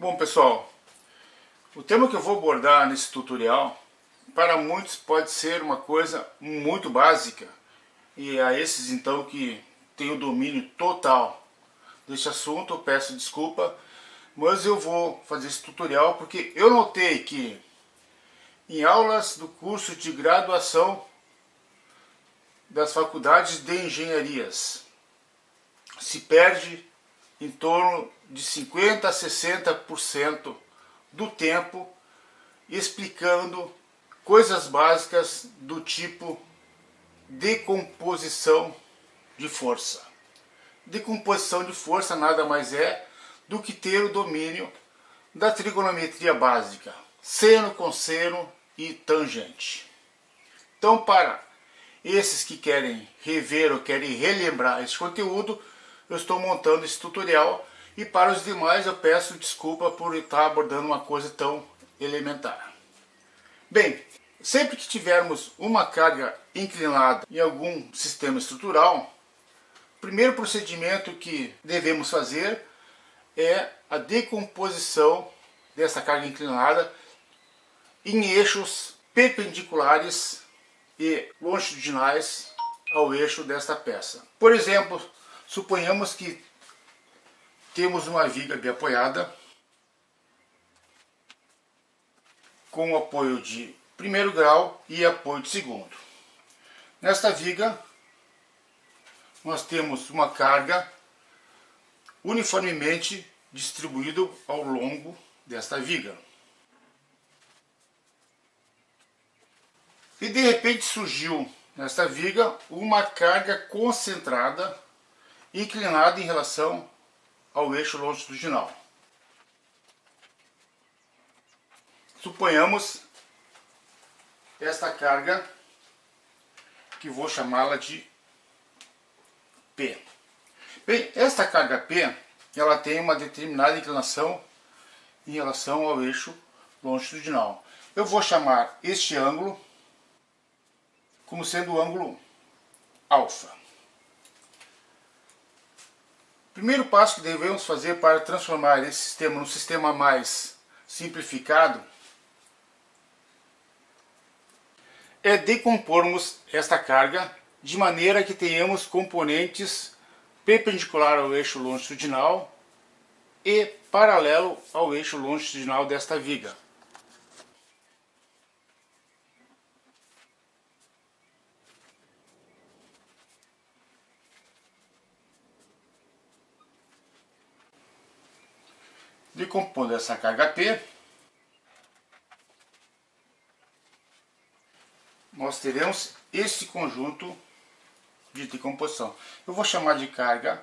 Bom, pessoal, o tema que eu vou abordar nesse tutorial, para muitos pode ser uma coisa muito básica, e a esses então que têm o domínio total desse assunto, eu peço desculpa, mas eu vou fazer esse tutorial porque eu notei que em aulas do curso de graduação das faculdades de engenharias se perde em torno de 50% a 60% do tempo explicando coisas básicas do tipo decomposição de força. Decomposição de força nada mais é do que ter o domínio da trigonometria básica, seno, cosseno e tangente. Então, para esses que querem rever ou querem relembrar esse conteúdo, eu estou montando esse tutorial, e para os demais eu peço desculpa por estar abordando uma coisa tão elementar. Bem, sempre que tivermos uma carga inclinada em algum sistema estrutural, o primeiro procedimento que devemos fazer é a decomposição dessa carga inclinada em eixos perpendiculares e longitudinais ao eixo desta peça. Por exemplo, suponhamos que temos uma viga bem apoiada com apoio de primeiro grau e apoio de segundo. Nesta viga nós temos uma carga uniformemente distribuída ao longo desta viga. E de repente surgiu nesta viga uma carga concentrada inclinada em relação ao eixo longitudinal. Suponhamos esta carga, que vou chamá-la de P. Bem, esta carga P, ela tem uma determinada inclinação em relação ao eixo longitudinal. Eu vou chamar este ângulo como sendo o ângulo alfa. O primeiro passo que devemos fazer para transformar esse sistema num sistema mais simplificado é decompormos esta carga de maneira que tenhamos componentes perpendicular ao eixo longitudinal e paralelo ao eixo longitudinal desta viga. Decompondo essa carga P, nós teremos esse conjunto de decomposição. Eu vou chamar de carga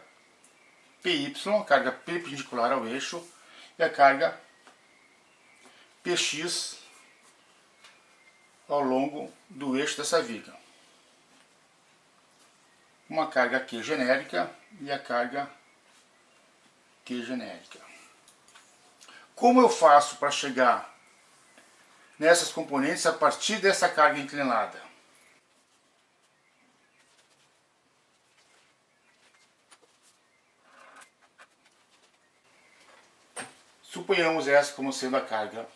PY, carga perpendicular ao eixo, e a carga PX ao longo do eixo dessa viga. Uma carga Q genérica e a carga Q genérica. Como eu faço para chegar nessas componentes a partir dessa carga inclinada? Suponhamos essa como sendo a carga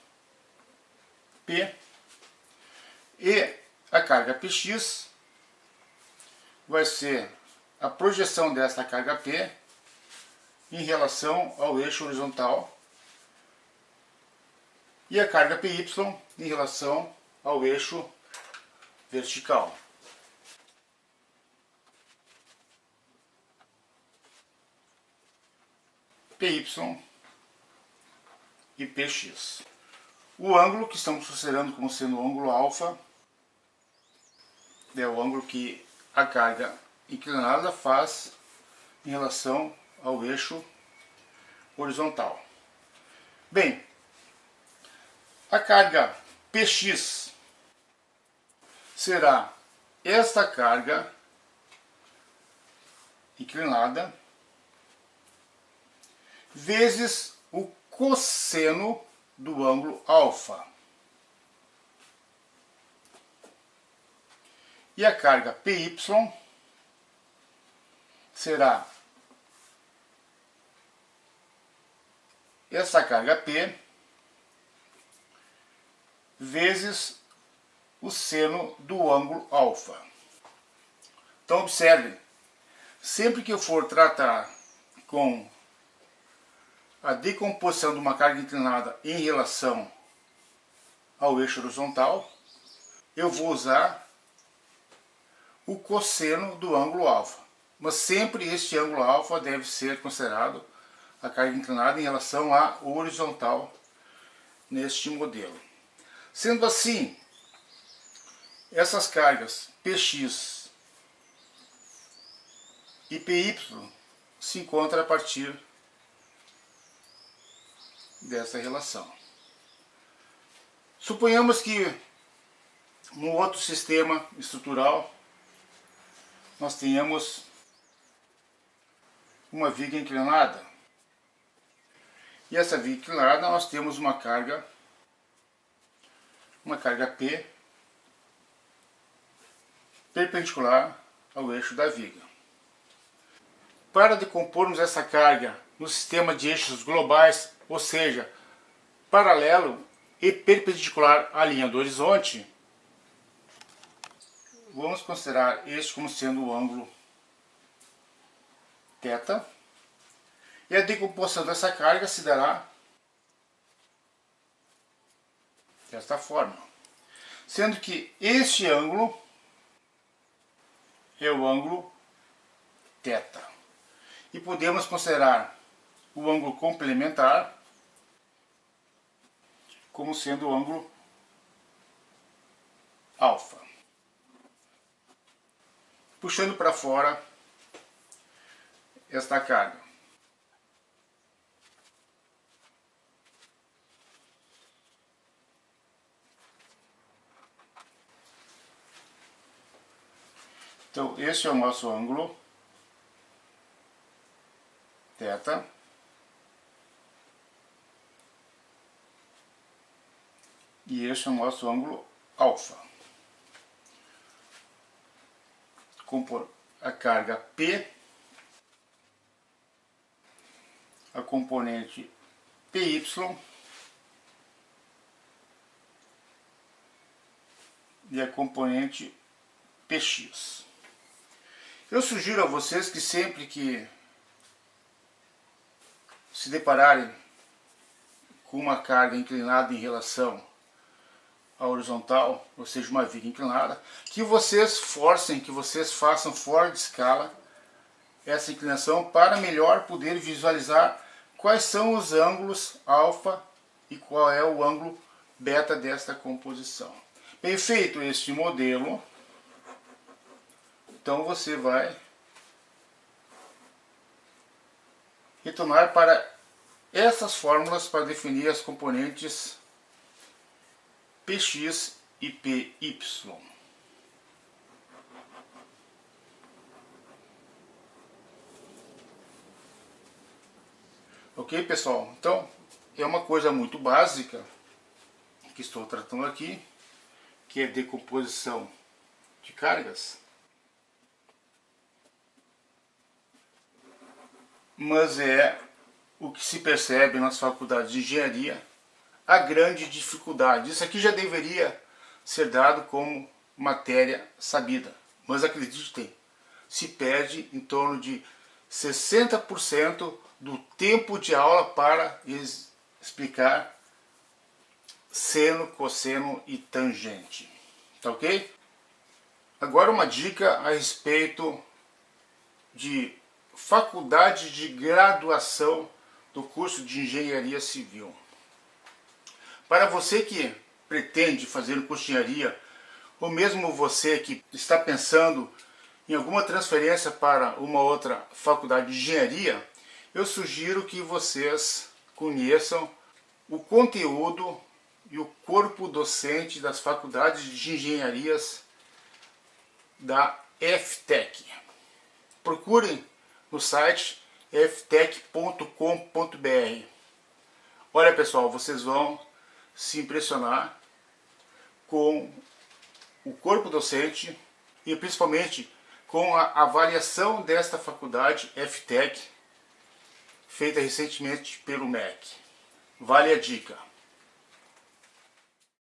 P, e a carga PX vai ser a projeção desta carga P em relação ao eixo horizontal, e a carga PY em relação ao eixo vertical. PY e PX. O ângulo que estamos considerando como sendo o ângulo alfa é o ângulo que a carga inclinada faz em relação ao eixo horizontal. Bem, a carga PX será esta carga inclinada vezes o cosseno do ângulo alfa. E a carga PY será essa carga P vezes o seno do ângulo alfa. Então observe, sempre que eu for tratar com a decomposição de uma carga inclinada em relação ao eixo horizontal, eu vou usar o cosseno do ângulo alfa. Mas sempre este ângulo alfa deve ser considerado a carga inclinada em relação à horizontal neste modelo. Sendo assim, essas cargas Px e Py se encontram a partir dessa relação. Suponhamos que no outro sistema estrutural nós tenhamos uma viga inclinada. E essa viga inclinada nós temos uma carga P perpendicular ao eixo da viga. Para decompormos essa carga no sistema de eixos globais, ou seja, paralelo e perpendicular à linha do horizonte, vamos considerar este como sendo o ângulo θ, e a decomposição dessa carga se dará desta forma, sendo que este ângulo é o ângulo θ, e podemos considerar o ângulo complementar como sendo o ângulo alfa. Puxando para fora esta carga. Então, este é o nosso ângulo θ. E este é o nosso ângulo alfa. Compor a carga P, a componente PY e a componente PX. Eu sugiro a vocês que sempre que se depararem com uma carga inclinada em relação à horizontal, ou seja, uma viga inclinada, que vocês forcem, que vocês façam fora de escala essa inclinação para melhor poder visualizar quais são os ângulos alfa e qual é o ângulo beta desta composição. Bem feito este modelo, então você vai retornar para essas fórmulas para definir as componentes Px e Py. Ok, pessoal? Então, é uma coisa muito básica que estou tratando aqui, que é decomposição de cargas. Mas é o que se percebe nas faculdades de engenharia, a grande dificuldade. Isso aqui já deveria ser dado como matéria sabida, mas acreditem, se perde em torno de 60% do tempo de aula para explicar seno, cosseno e tangente. Tá ok? Agora uma dica a respeito de faculdade de graduação do curso de Engenharia Civil. Para você que pretende fazer um curso de engenharia, ou mesmo você que está pensando em alguma transferência para uma outra faculdade de engenharia, eu sugiro que vocês conheçam o conteúdo e o corpo docente das faculdades de engenharias da FTech. Procurem no site ftech.com.br. Olha, pessoal, vocês vão se impressionar com o corpo docente e principalmente com a avaliação desta faculdade FTech, feita recentemente pelo MEC. Vale a dica.